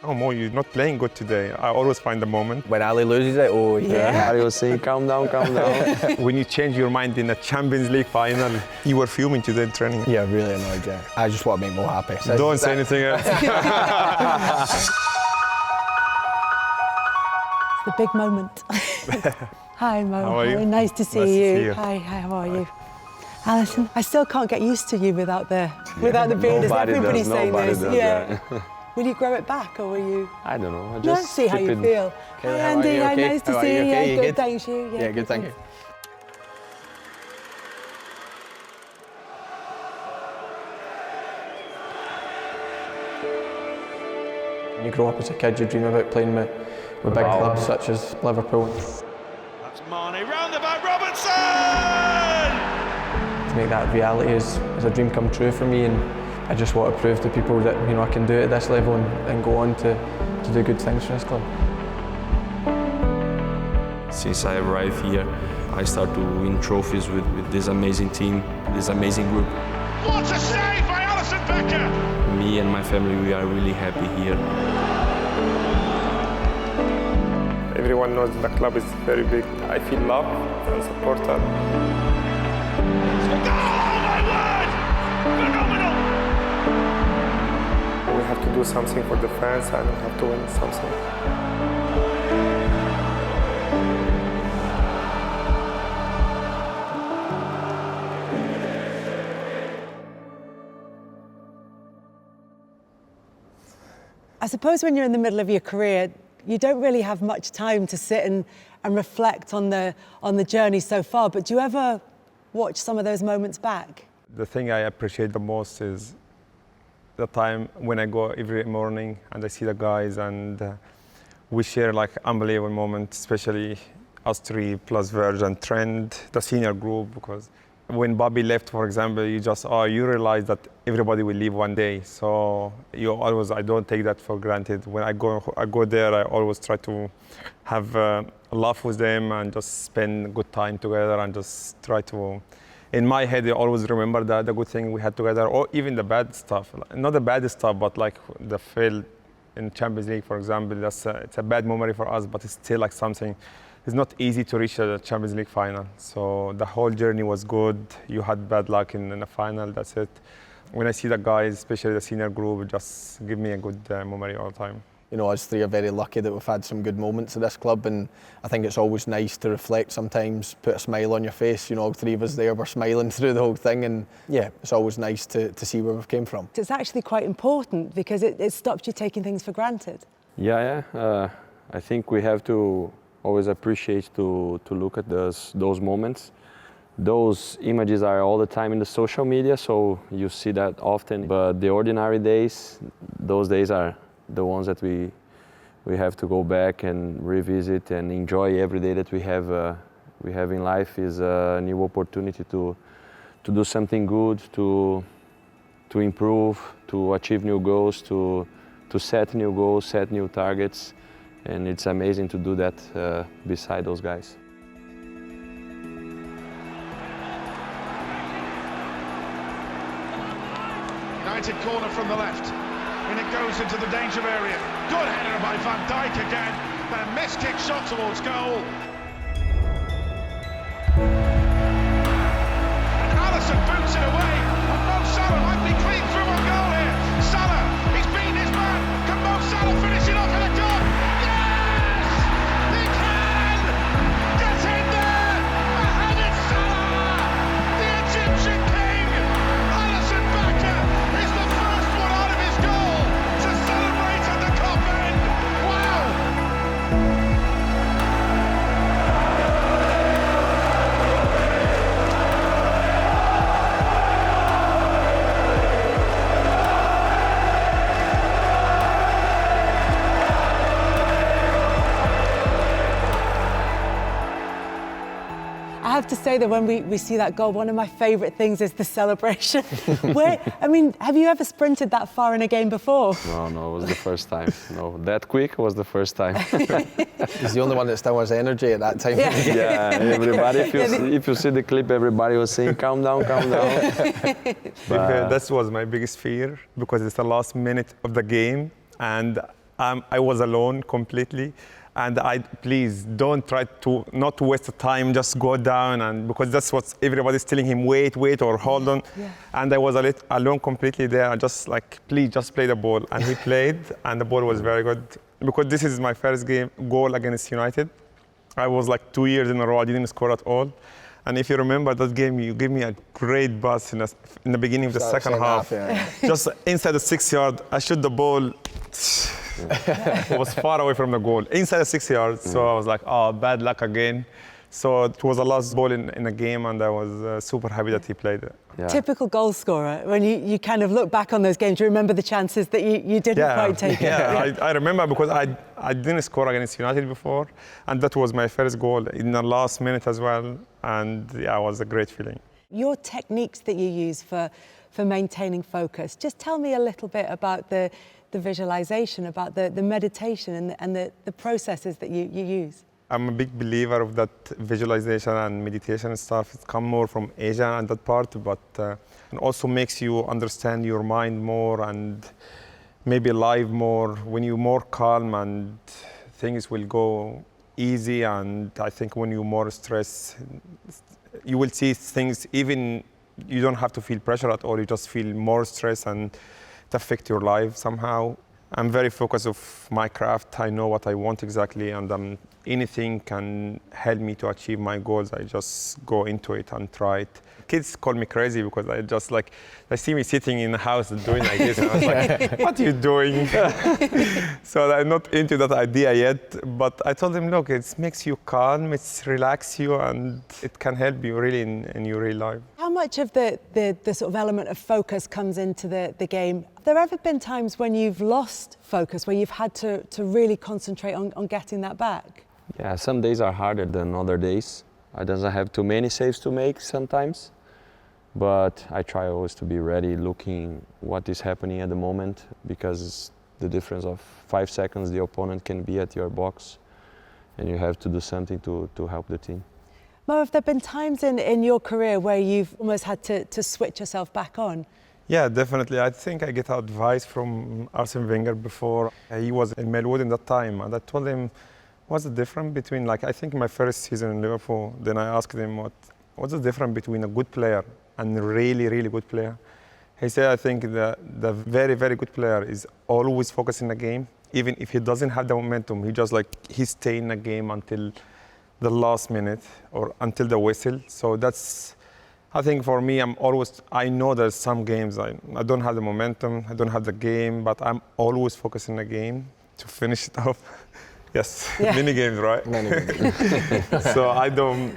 "Oh Mo, you're not playing good today." I always find the moment. When Ali loses it, oh yeah. Ali was saying, calm down, calm down. When you change your mind in a Champions League final, you were fuming today in training. Yeah, really annoyed, yeah. I just want to make Mo happy. So Don't say anything else. The big moment. Hi Mo, how are you? Nice to see Nice to you. see you. Hi, how are you? Alisson, I still can't get used to you without the beard. Everybody's saying this. Yeah. Will you grow it back or will you? I don't know. Just see how you feel. Okay, Hi Andy, hi, okay? nice to How are see you. you? Okay, Yeah, you good, thanks you. Yeah, good, thank you. When you grow up as a kid, you dream about playing with big clubs such as Liverpool. That's Mane, roundabout Robertson! To make that reality is a dream come true for me, and I just want to prove to people that I can do it at this level and go on to do good things for this club. Since I arrived here, I start to win trophies with this amazing team, this amazing group. What a save by Alisson Becker! Me and my family, we are really happy here. Everyone knows the club is very big. I feel love and support. Oh my word! Phenomenal! We have to do something for the fans and we have to win something. I suppose when you're in the middle of your career, you don't really have much time to sit and reflect on the journey so far, but do you ever watch some of those moments back? The thing I appreciate the most is the time when I go every morning and I see the guys and we share like unbelievable moments, especially us three plus Verge and Trent, the senior group, because when Bobby left, for example, you realize that everybody will leave one day. So I don't take that for granted. When I go there, I always try to have a laugh with them and just spend good time together and just try to, in my head, I always remember the good thing we had together, or even the bad stuff. Not the bad stuff, but like the fail in Champions League, for example. It's a bad memory for us, but it's still like something. It's not easy to reach the Champions League final. So the whole journey was good. You had bad luck in the final, that's it. When I see the guys, especially the senior group, it just give me a good memory all the time. Us three are very lucky that we've had some good moments at this club, and I think it's always nice to reflect sometimes, put a smile on your face. All three of us there were smiling through the whole thing, and yeah, it's always nice to see where we've came from. It's actually quite important because it stops you taking things for granted. Yeah. I think we have to always appreciate to look at those moments. Those images are all the time in the social media, so you see that often. But the ordinary days, those days are the ones that we have to go back and revisit and enjoy every day that we have in life is a new opportunity to do something good, to improve, to achieve new goals, to set new goals, set new targets. And it's amazing to do that beside those guys. United corner from the left. And it goes into the danger area. Good header by Van Dijk again. Then a missed kick shot towards goal. And Alisson boots it away. And Mo Salah might be clean through on goal here. Salah, he's beaten his man. Can Mo Salah finish it off in a goal? Yes! He can! Get in there! Mohamed Salah! The Egyptian king! Alisson Becker is the first one out of his goal to celebrate at the Kop end. Wow! I have to say that when we see that goal, one of my favourite things is the celebration. Have you ever sprinted that far in a game before? No, it was the first time. No, that quick was the first time. He's the only one that still has energy at that time. Yeah, everybody, if you see the clip, everybody was saying, calm down, calm down. That was my biggest fear because it's the last minute of the game and I was alone completely. And please don't try to not waste the time, just go down, and because that's what everybody's telling him, wait, or hold on. Yeah. And I was alone completely there. I just like, please just play the ball. And he played, and the ball was very good. Because this is my first goal against United. I was like 2 years in a row, I didn't score at all. And if you remember that game, you gave me a great pass in the beginning of the second half. Yeah. Just inside the 6 yard, I shot the ball. It was far away from the goal, inside the 6 yards. So I was like, oh, bad luck again. So it was the last ball in the game, and I was super happy that he played it. Yeah. Typical goal scorer. When you kind of look back on those games, you remember the chances that you didn't quite take. I remember because I didn't score against United before, and that was my first goal in the last minute as well. And yeah, it was a great feeling. Your techniques that you use for maintaining focus, just tell me a little bit about the visualization, about the meditation and the processes that you use. I'm a big believer of that visualization and meditation and stuff. It's come more from Asia and that part, but it also makes you understand your mind more and maybe live more. When you're more calm, and things will go easy, and I think when you're more stressed, you will see things, even you don't have to feel pressure at all, you just feel more stress and it affects your life somehow. I'm very focused of my craft. I know what I want exactly, and anything can help me to achieve my goals. I just go into it and try it. Kids call me crazy because I just like, they see me sitting in the house doing like this, and I was like, what are you doing? So I'm not into that idea yet, but I told them, look, it makes you calm, it relaxes you, and it can help you really in your real life. How much of the sort of element of focus comes into the game? Have there ever been times when you've lost focus, where you've had to really concentrate on getting that back? Yeah, some days are harder than other days. I don't have too many saves to make sometimes, but I try always to be ready, looking what is happening at the moment, because the difference of 5 seconds the opponent can be at your box, and you have to do something to help the team. Mo, have there been times in your career where you've almost had to switch yourself back on? Yeah, definitely. I think I get advice from Arsene Wenger before. He was in Melwood in that time, and I told him, what's the difference between, like, I think my first season in Liverpool, then I asked him, what's the difference between a good player and a really, really good player? He said, I think the very, very good player is always focused in the game. Even if he doesn't have the momentum, he stay in the game until the last minute or until the whistle. So that's, I think for me, I know there's some games I don't have the momentum, I don't have the game, but I'm always focused in the game to finish it off. Yes, yeah. Mini games, right? Many games. So I don't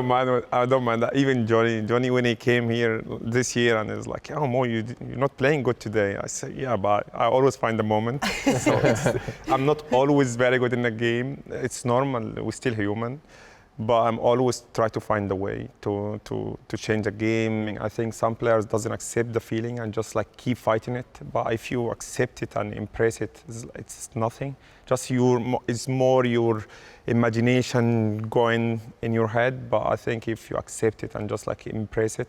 mind that. Even Johnny, when he came here this year, and he was like, "Oh, Mo, you're not playing good today." I said, "Yeah, but I always find the moment." So I'm not always very good in the game. It's normal. We're still human, but I'm always try to find a way to change the game. I think some players doesn't accept the feeling and just like keep fighting it. But if you accept it and embrace it, it's nothing. Just it's more your imagination going in your head. But I think if you accept it and just like embrace it,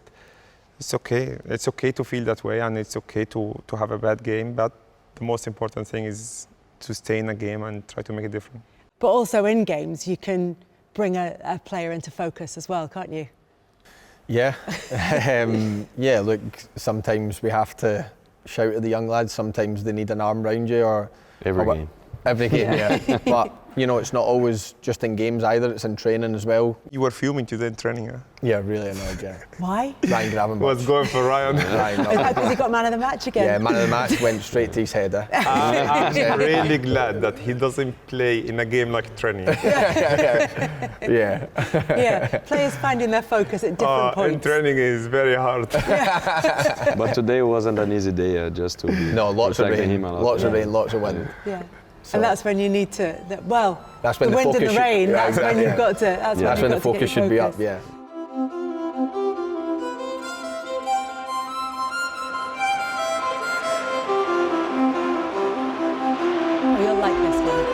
it's okay. It's okay to feel that way, and it's okay to have a bad game. But the most important thing is to stay in a game and try to make it different. But also in games, you can bring a player into focus as well, can't you? Yeah. Yeah, look, sometimes we have to shout at the young lads. Sometimes they need an arm round you, or Every game, yeah. But, you know, it's not always just in games either, it's in training as well. You were fuming today in training, huh? Yeah, really annoyed, yeah. Why? Ryan Gravenberch. Was going for Ryan. Because he got man of the match again? Yeah, man of the match went straight to his header. I'm really glad that he doesn't play in a game like training. Yeah. Yeah, players finding their focus at different points. In training is very hard. But today wasn't an easy day just to be lots of rain, him a lot. lots of rain, lots of wind. Yeah. So and that's when you need to, that's when the wind and the rain, that's when you've got to, that's when the focus should be up, yeah. Oh, you'll like this one.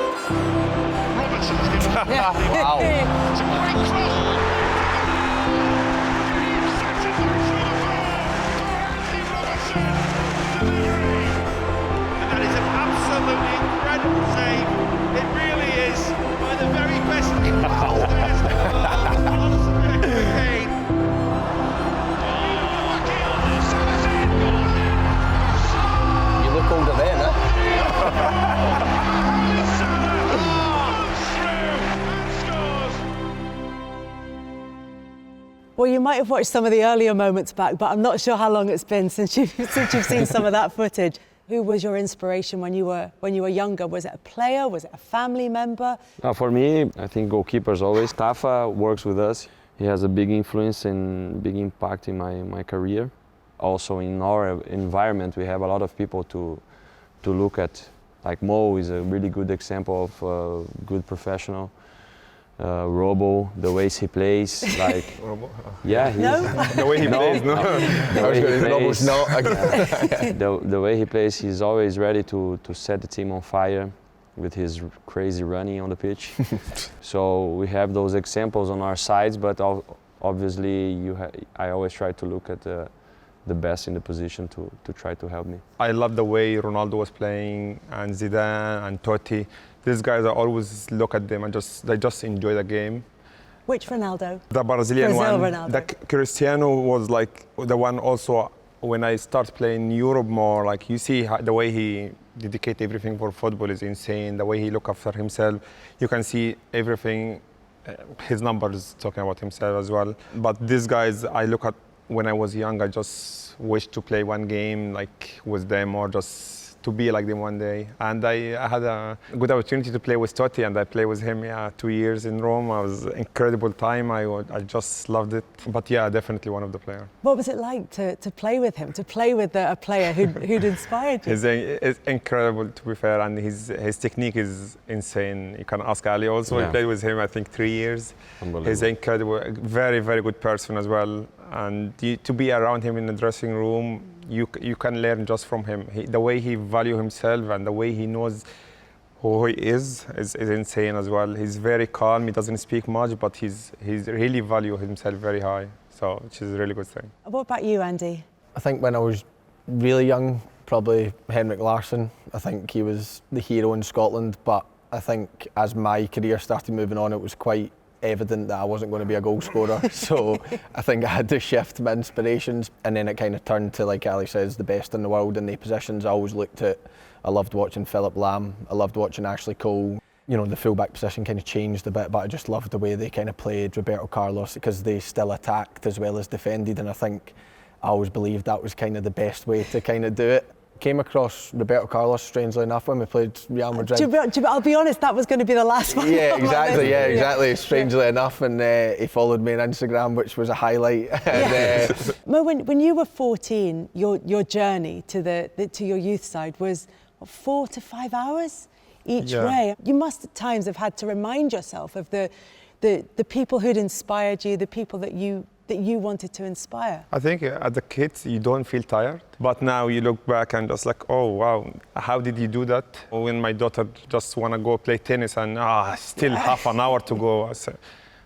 Robertson's given it. Wow. It's a great cross. Alisson Robertson. And that is an absolute absolutely incredible save. It really is by the very best keepers there again. You look older then, eh? Well, you might have watched some of the earlier moments back, but I'm not sure how long it's been since you've seen some of that footage. Who was your inspiration when you were younger? Was it a player? Was it a family member? For me, I think goalkeepers always. Tafa works with us. He has a big influence and big impact in my career. Also in our environment, we have a lot of people to look at. Like Mo is a really good example of a good professional. Robo, the ways he plays, like yeah, The way he plays, no. Robo's not. The way he plays, he's always ready to set the team on fire with his crazy running on the pitch. So we have those examples on our sides, but obviously I always try to look at the best in the position to try to help me. I love the way Ronaldo was playing, and Zidane and Totti. These guys, I always look at them and they just enjoy the game. Which Ronaldo? The Brazilian Brazil one. Ronaldo. The Cristiano was like the one also when I start playing Europe more, like you see the way he dedicate everything for football is insane. The way he look after himself, you can see everything, his numbers talking about himself as well. But these guys, I look at when I was young, I just wished to play one game like with them or just to be like them one day. And I had a good opportunity to play with Totti, and I played with him 2 years in Rome. It was an incredible time. I just loved it. But yeah, definitely one of the players. What was it like to play with him, to play with a player who'd inspired you? It's incredible, to be fair, and his technique is insane. You can ask Ali also. Yeah. I played with him, I think, 3 years. Unbelievable. He's incredible, very, very good person as well. And to be around him in the dressing room, you can learn just from him. The way he values himself and the way he knows who he is insane as well. He's very calm. He doesn't speak much, but he's really value himself very high. So, which is a really good thing. What about you, Andy? I think when I was really young, probably Henrik Larsson. I think he was the hero in Scotland, but I think as my career started moving on, it was quite evident that I wasn't going to be a goal scorer. So I think I had to shift my inspirations, and then it kind of turned to, like Ali says, the best in the world in the positions I always looked at. I loved watching Philip Lahm, I loved watching Ashley Cole. You know, the fullback position kind of changed a bit, but I just loved the way they kind of played. Roberto Carlos, because they still attacked as well as defended, and I think I always believed that was kind of the best way to kind of do it. Came across Roberto Carlos, strangely enough, when we played Real Madrid. I'll be honest, that was going to be the last one. Yeah, exactly. Yeah, exactly. Strangely enough, and he followed me on Instagram, which was a highlight. Yeah. Mo, when you were 14, your journey to your youth side was what, 4 to 5 hours each way. You must at times have had to remind yourself of the people who'd inspired you, the people that you wanted to inspire. I think as a kid you don't feel tired, but now you look back and just like, oh wow, how did you do that? When my daughter just want to go play tennis and still half an hour to go, I said,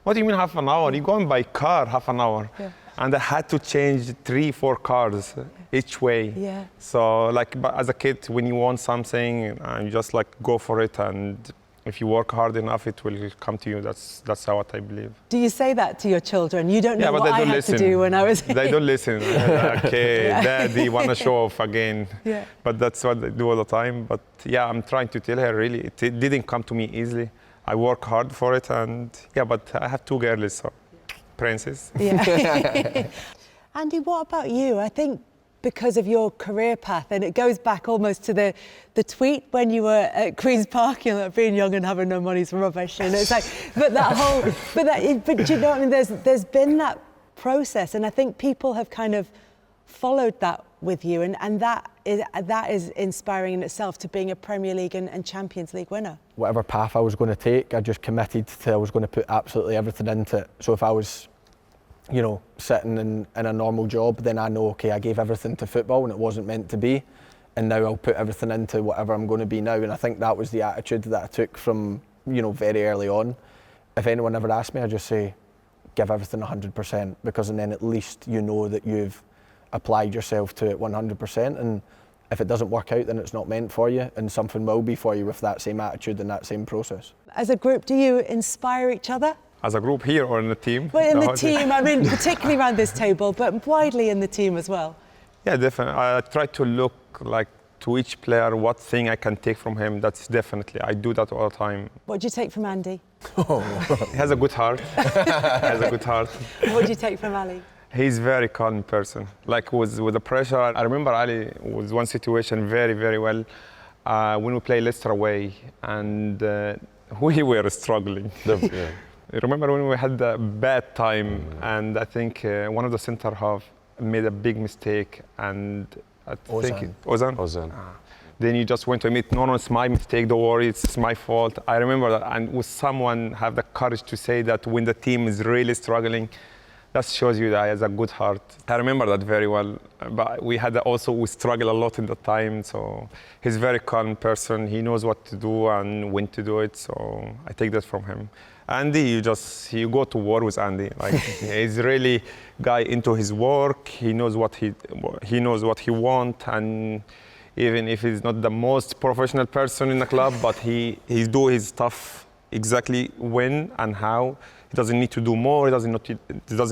what do you mean half an hour? You're going by car half an hour. Yeah. And I had to change 3-4 cars each way. Yeah. So like, but as a kid, when you want something, you just like go for it, and if you work hard enough, it will come to you. That's what I believe. Do you say that to your children? You don't know what I had to do when I was... They don't listen. Okay, Daddy want to show off again. Yeah. But that's what they do all the time. But yeah, I'm trying to tell her, really, it didn't come to me easily. I work hard for it, and yeah, but I have 2 girls, so princess. Yeah. Andy, what about you? I think because of your career path, and it goes back almost to the tweet when you were at Queen's Park, you know, being young and having no money is rubbish, and it's like, but do you know what I mean? There's been that process, and I think people have kind of followed that with you, and that is inspiring in itself, to being a Premier League and Champions League winner. Whatever path I was going to take, I just committed to I was going to put absolutely everything into it. So if I was, you know, sitting in a normal job, then I know, okay, I gave everything to football and it wasn't meant to be, and now I'll put everything into whatever I'm going to be now. And I think that was the attitude that I took from, you know, very early on. If anyone ever asked me, I just say, give everything 100%, because then at least you know that you've applied yourself to it 100%. And if it doesn't work out, then it's not meant for you, and something will be for you with that same attitude and that same process. As a group, do you inspire each other? As a group here or in the team? Well, in the team, I mean, particularly around this table, but widely in the team as well. Yeah, definitely. I try to look like to each player what thing I can take from him. That's definitely, I do that all the time. What do you take from Andy? He has a good heart. What do you take from Ali? He's a very calm person. Like with the pressure, I remember Ali was one situation very, very well when we play Leicester away, and we were struggling. Remember when we had a bad time, and I think one of the centre half made a big mistake, and I think Ozan. Then you just went to admit, no, it's my mistake, don't worry, it's my fault. I remember that, and with someone have the courage to say that when the team is really struggling, that shows you that he has a good heart. I remember that very well, but we struggle a lot in the time, so he's a very calm person. He knows what to do and when to do it, so I take that from him. Andy, you go to war with Andy. Like he's really guy into his work. He knows what he wants, and even if he's not the most professional person in the club, but he do his stuff exactly when and how. He doesn't need to do more. He doesn't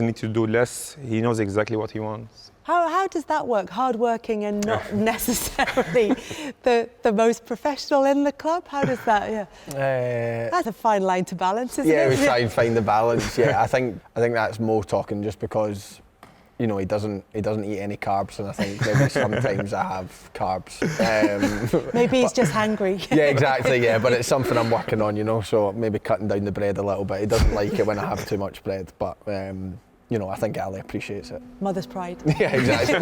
need to do less. He knows exactly what he wants. How does that work? Hardworking and not necessarily the most professional in the club. How does that? Yeah, that's a fine line to balance, isn't it? Yeah, we try and find the balance. Yeah, I think that's Mo talking just because, you know, he doesn't eat any carbs, and I think maybe sometimes I have carbs. Maybe he's just hungry. Yeah, exactly. Yeah, but it's something I'm working on, you know. So maybe cutting down the bread a little bit. He doesn't like it when I have too much bread, but. You know, I think Ali appreciates it. Mother's pride. Yeah, exactly.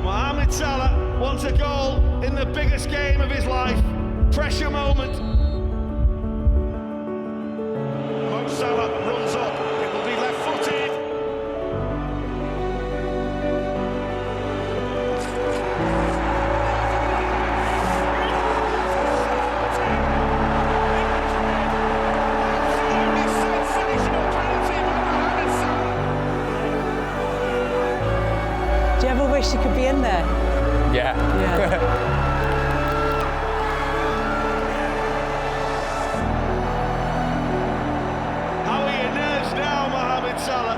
Mohamed Salah wants a goal in the biggest game of his life. Pressure moment. Mo Salah runs up. It will be left-footed. Do you ever wish you could be in there? Yeah. How are your nerves now, Mohamed Salah?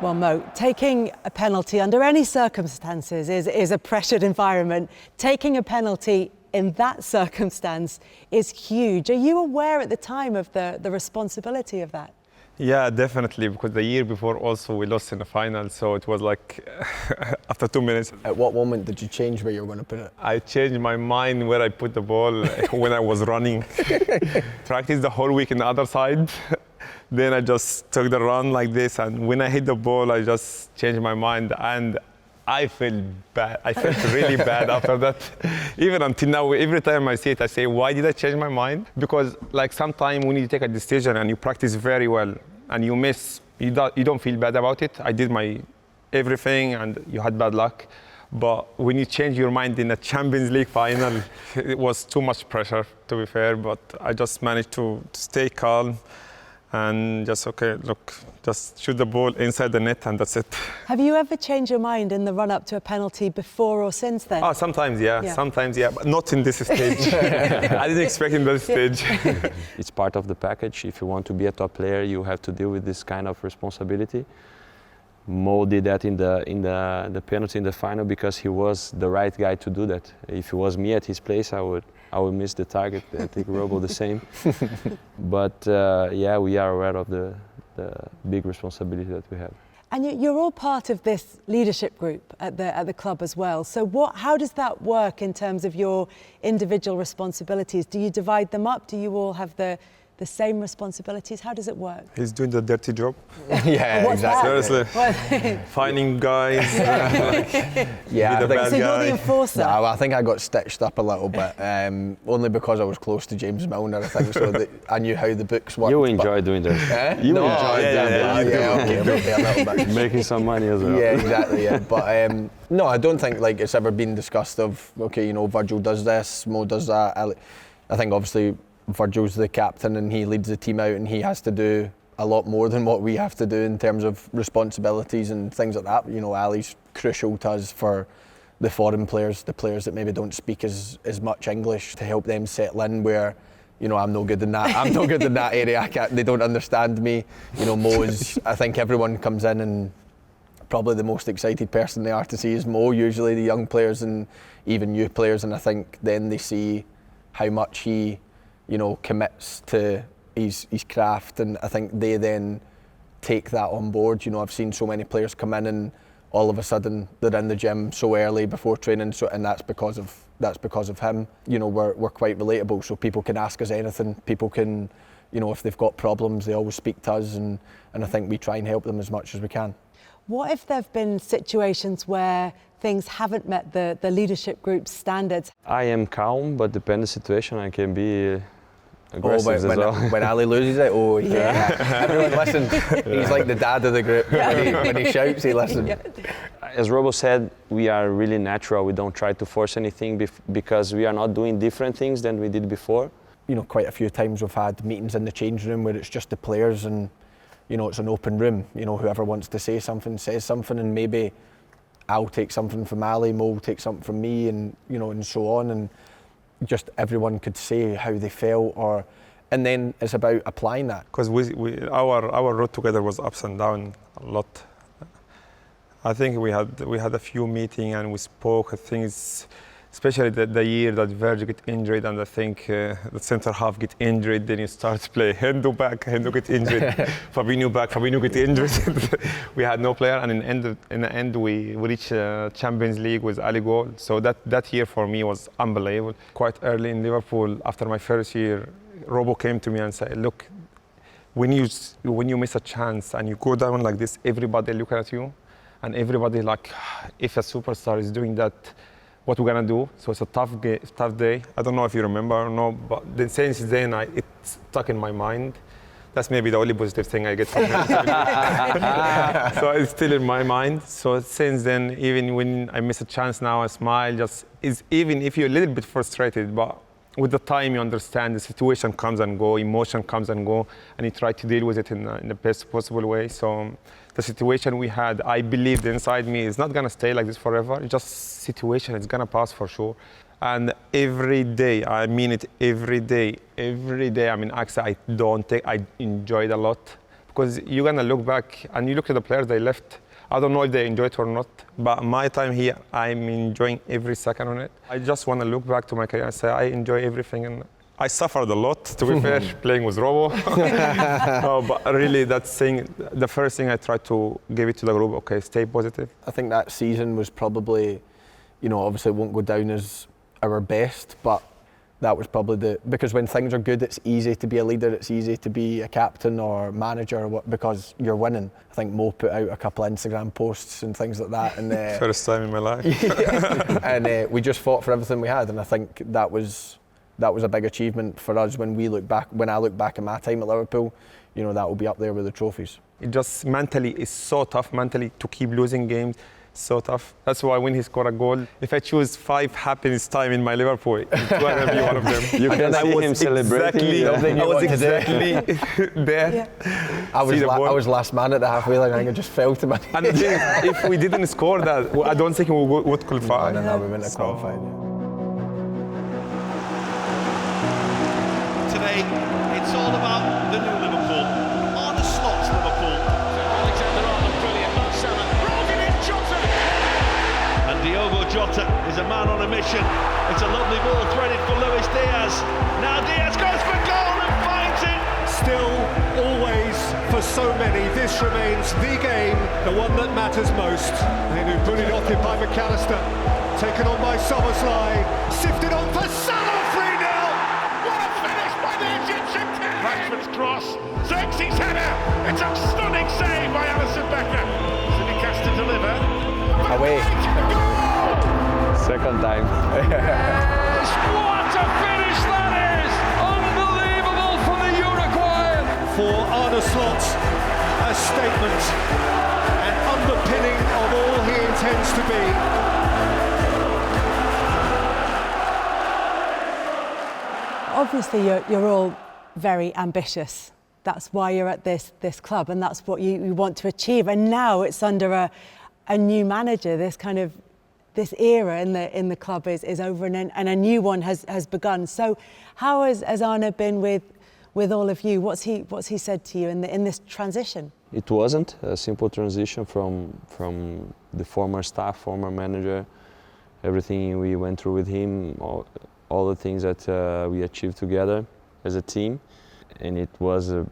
Well, Mo, taking a penalty under any circumstances is a pressured environment. Taking a penalty in that circumstance is huge. Are you aware at the time of the responsibility of that? Yeah, definitely, because the year before also we lost in the final, so it was like after 2 minutes. At what moment did you change where you were going to put it? I changed my mind where I put the ball when I was running. Practiced the whole week in the other side. Then I just took the run like this, and when I hit the ball, I just changed my mind, and I felt bad. I felt really bad after that. Even until now, every time I see it, I say, why did I change my mind? Because like sometimes when you take a decision and you practice very well and you miss, you don't feel bad about it. I did my everything and you had bad luck. But when you change your mind in a Champions League final, it was too much pressure, to be fair. But I just managed to stay calm and just, okay, look, just shoot the ball inside the net and that's it. Have you ever changed your mind in the run-up to a penalty before or since then? Oh, sometimes, yeah. Sometimes, yeah, but not in this stage. I didn't expect in this stage. It's part of the package. If you want to be a top player, you have to deal with this kind of responsibility. Mo did that in the penalty in the final because he was the right guy to do that. If it was me at his place, I would miss the target. I think Robo the same. But yeah, we are aware of the big responsibility that we have. And you're all part of this leadership group at the club as well. So how does that work in terms of your individual responsibilities? Do you divide them up? Do you all have the the same responsibilities? How does it work? He's doing the dirty job. Yeah, What's exactly. Seriously. Finding guys. Yeah, Be the I think bad So you're the guy. enforcer? No, I think I got stitched up a little bit, only because I was close to James Milner, I think, so that I knew how the books worked. You enjoy doing that. Eh? You No, enjoy yeah, doing yeah, that. you do. okay, maybe a little bit. Making some money as well. Yeah, exactly. Yeah, but no, I don't think like it's ever been discussed of okay, you know, Virgil does this, Mo does that. I think obviously Virgil's the captain and he leads the team out, and he has to do a lot more than what we have to do in terms of responsibilities and things like that. You know, Ali's crucial to us for the foreign players, the players that maybe don't speak as much English, to help them settle in. Where, you know, I'm no good in that. I'm no good in that area. They don't understand me. You know, Mo is. I think everyone comes in and probably the most excited person they are to see is Mo. Usually the young players and even new players, and I think then they see how much he, you know, commits to his craft, and I think they then take that on board. You know, I've seen so many players come in and all of a sudden they're in the gym so early before training, so, and that's because of him. You know, we're quite relatable, so people can ask us anything. People can, you know, if they've got problems, they always speak to us, and I think we try and help them as much as we can. What if there have been situations where things haven't met the leadership group's standards? I am calm, but depending on the situation, I can be aggressive as well. When Ali loses it, oh yeah. Everyone listen, he's like the dad of the group. When he shouts, he listens. As Robo said, we are really natural. We don't try to force anything because we are not doing different things than we did before. You know, quite a few times we've had meetings in the change room where it's just the players, and you know, it's an open room. You know, whoever wants to say something says something, and maybe I'll take something from Ali, Mo will take something from me, and you know, and so on, and just everyone could say how they felt, and then it's about applying that. Because our road together was ups and down a lot. I think we had a few meetings and we spoke things, especially the year that Virgil get injured, and I think the centre half get injured, then you start to play Hendo back, Hendo get injured, Fabinho back, Fabinho get injured. We had no player, and in the end we reached Champions League with Ali goal. So that year for me was unbelievable. Quite early in Liverpool, after my first year, Robo came to me and said, look, when you miss a chance and you go down like this, everybody looking at you, and everybody like, if a superstar is doing that, what we're gonna do? So it's a tough day. I don't know if you remember or no, but since then it's stuck in my mind. That's maybe the only positive thing I get from him. So it's still in my mind. So since then, even when I miss a chance now, I smile. Even if you're a little bit frustrated, but with the time you understand the situation comes and go, emotion comes and go, and you try to deal with it in the best possible way. So the situation we had, I believed inside me, is not gonna stay like this forever. It's just situation, it's gonna pass for sure. And every day, I mean it, every day, I mean, actually, I enjoyed a lot, because you're gonna look back and you look at the players they left. I don't know if they enjoy it or not, but my time here, I'm enjoying every second on it. I just want to look back to my career and say I enjoy everything, and I suffered a lot, to be fair, playing with Robo. But really, the first thing I tried to give it to the group, okay, stay positive. I think that season was probably, you know, obviously it won't go down as our best, but that was probably because when things are good, it's easy to be a leader, it's easy to be a captain or manager, or because you're winning. I think Mo put out a couple of Instagram posts and things like that, and First time in my life. and we just fought for everything we had, and I think that was a big achievement for us when we look back. When I look back at my time at Liverpool, you know, that will be up there with the trophies. It just mentally is so tough, to keep losing games. So tough. That's why when he scored a goal, if I choose 5 happiest time in my Liverpool, it's going to be one of them. You can see him celebrating. I was exactly there. Yeah. I was last man at the halfway line. I think I just fell to my knees. And the thing is, if we didn't score that, I don't think we would qualify. No, we wouldn't have qualified. Today, it's all about the new Liverpool, or the Slots Liverpool. Alexander-Arnold, brilliant. Mo Salah, rolling in Jota. And Diogo Jota is a man on a mission. It's a lovely ball threaded for Luis Diaz. Now Diaz goes for goal and finds it. Still, always, for so many, this remains the game, the one that matters most. They knew bullied off it by McAllister, taken on by Szoboszlai, sifted on for Salah, 3-0. What a finish by the Egyptian can! Rashford's cross, Xerxes' header. It's a stunning save by Alisson Becker. Simicast to deliver. Away. Second time. What a finish that is! Unbelievable for the Uruguayan! For Arne Slot, a statement, an underpinning of all he intends to be. Obviously, you're all very ambitious. That's why you're at this club, and that's what you want to achieve. And now it's under a new manager. This era in the club is over, and a new one has begun. So, how has Arne been with all of you? What's he said to you in this transition? It wasn't a simple transition from the former staff, former manager, everything we went through with him, all the things that we achieved together as a team, and it was a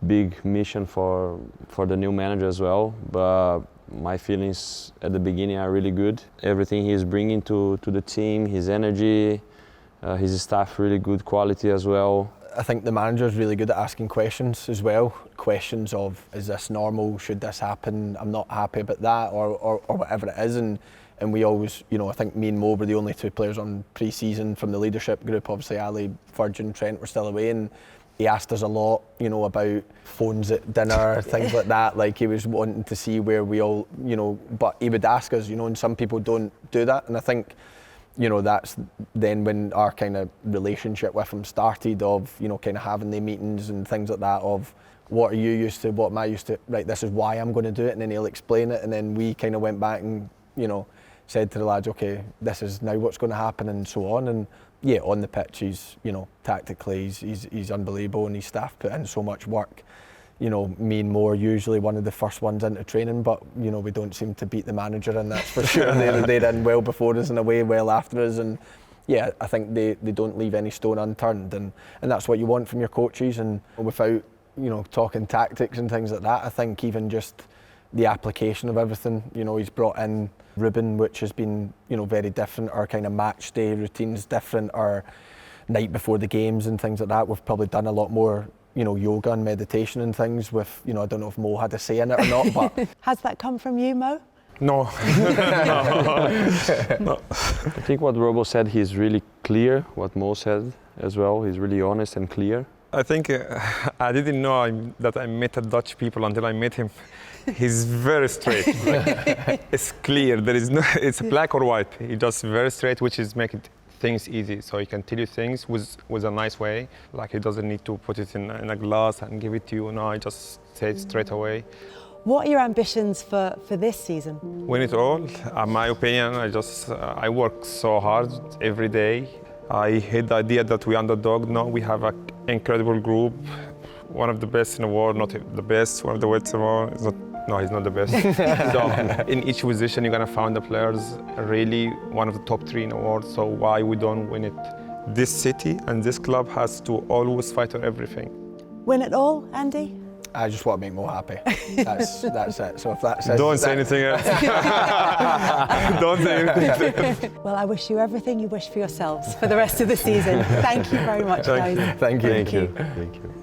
big mission for the new manager as well. But my feelings at the beginning are really good. Everything he is bringing to the team, his energy, his staff, really good quality as well. I think the manager is really good at asking questions as well. Questions of, is this normal? Should this happen? I'm not happy about that, or whatever it is. And we always, I think me and Mo were the only two players on pre-season from the leadership group. Obviously Ali, Virgin, Trent were still away, and he asked us a lot, about phones at dinner, things like that. Like, he was wanting to see where we all, but he would ask us, and some people don't do that. And I think, that's then when our kind of relationship with him started, of, kind of having the meetings and things like that, of what are you used to, what am I used to, right, this is why I'm going to do it, and then he'll explain it. And then we kind of went back and, said to the lads, okay, this is now what's going to happen, and so on. And yeah, on the pitch, he's, tactically, he's unbelievable, and his staff put in so much work. Me and Mo are usually one of the first ones into training, but, we don't seem to beat the manager, and that's for sure. They're in well before us and away well after us. And yeah, I think they don't leave any stone unturned, and that's what you want from your coaches. And without, talking tactics and things like that, I think even just the application of everything, he's brought in Ruben, which has been, very different. Our kind of match day routine's different, our night before the games and things like that. We've probably done a lot more, yoga and meditation and things with, I don't know if Mo had a say in it or not, but... Has that come from you, Mo? No. No. I think what Robo said, he's really clear, what Mo said as well. He's really honest and clear. I think I didn't know that I met a Dutch people until I met him. He's very straight. It's clear. There is no. It's black or white. He just very straight, which is making things easy. So he can tell you things with a nice way. Like, he doesn't need to put it in a glass and give it to you. No, I just say it straight away. What are your ambitions for this season? Win it all. In my opinion, I work so hard every day. I hate the idea that we're underdog. No, we have an incredible group. One of the best in the world, not the best, one of the best in the world. He's not the best. So in each position, you're gonna find the players really one of the top 3 in the world. So why we don't win it? This city and this club has to always fight for everything. Win it all, Andy? I just want to make Mo happy. That's it. So if that says... Don't say anything else. Don't say anything. Well, I wish you everything you wish for yourselves for the rest of the season. Thank you very much, guys. Thank you. Thank you.